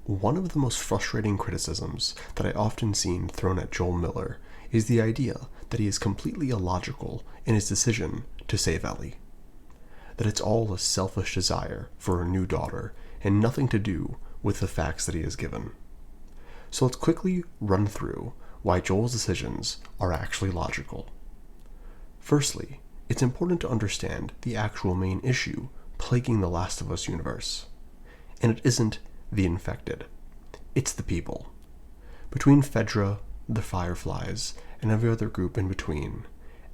One of the most frustrating criticisms that I often seen thrown at Joel Miller is the idea that he is completely illogical in his decision to save Ellie. That it's all a selfish desire for a new daughter and nothing to do with the facts that he has given. So let's quickly run through why Joel's decisions are actually logical. Firstly, it's important to understand the actual main issue plaguing the Last of Us universe. And it isn't the infected. It's the people. Between Fedra, the Fireflies, and every other group in between,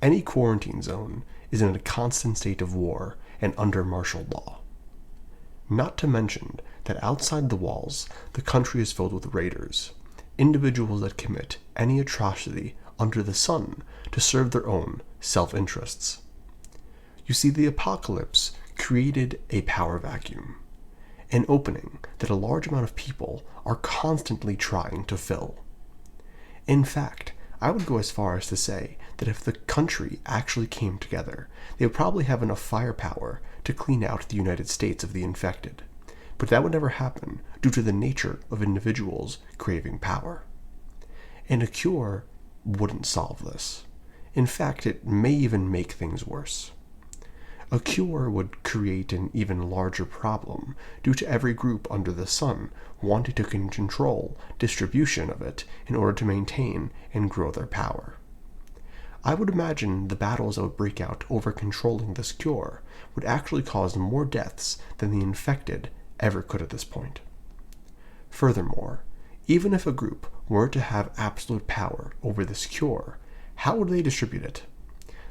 any quarantine zone is in a constant state of war and under martial law. Not to mention that outside the walls, the country is filled with raiders, individuals that commit any atrocity under the sun to serve their own self-interests. You see, the apocalypse created a power vacuum, an opening that a large amount of people are constantly trying to fill. In fact, I would go as far as to say that if the country actually came together, they would probably have enough firepower to clean out the United States of the infected. But that would never happen due to the nature of individuals craving power. And a cure wouldn't solve this. In fact, it may even make things worse. A cure would create an even larger problem due to every group under the sun wanting to control distribution of it in order to maintain and grow their power. I would imagine the battles that would break out over controlling this cure would actually cause more deaths than the infected ever could at this point. Furthermore, even if a group were to have absolute power over this cure, how would they distribute it?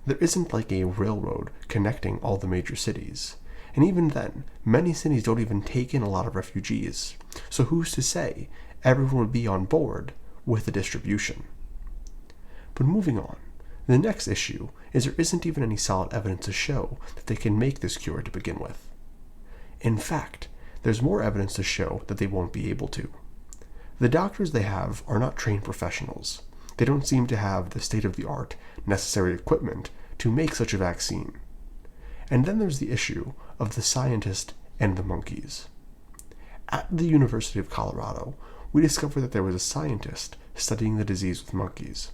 There isn't like a railroad connecting all the major cities. And even then, many cities don't even take in a lot of refugees. So who's to say everyone would be on board with the distribution? But moving on, the next issue is there isn't even any solid evidence to show that they can make this cure to begin with. In fact, there's more evidence to show that they won't be able to. The doctors they have are not trained professionals. They don't seem to have the state-of-the-art necessary equipment to make such a vaccine. And then there's the issue of the scientist and the monkeys. At the University of Colorado, we discovered that there was a scientist studying the disease with monkeys.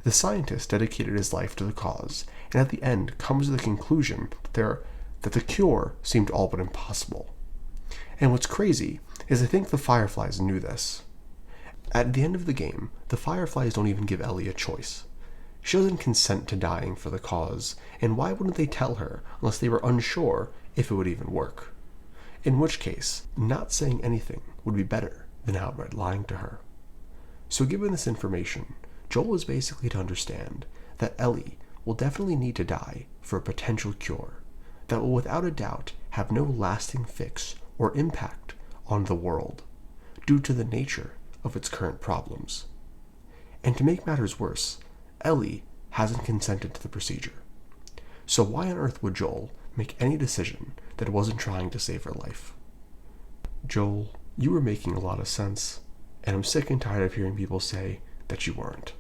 The scientist dedicated his life to the cause, and at the end comes to the conclusion that the cure seemed all but impossible. And what's crazy is I think the Fireflies knew this. At the end of the game, the Fireflies don't even give Ellie a choice. She doesn't consent to dying for the cause, and why wouldn't they tell her unless they were unsure if it would even work? In which case, not saying anything would be better than outright lying to her. So given this information, Joel is basically to understand that Ellie will definitely need to die for a potential cure that will without a doubt have no lasting fix or impact on the world due to the nature of its current problems. And to make matters worse, Ellie hasn't consented to the procedure. So why on earth would Joel make any decision that wasn't trying to save her life? Joel, you were making a lot of sense, and I'm sick and tired of hearing people say that you weren't.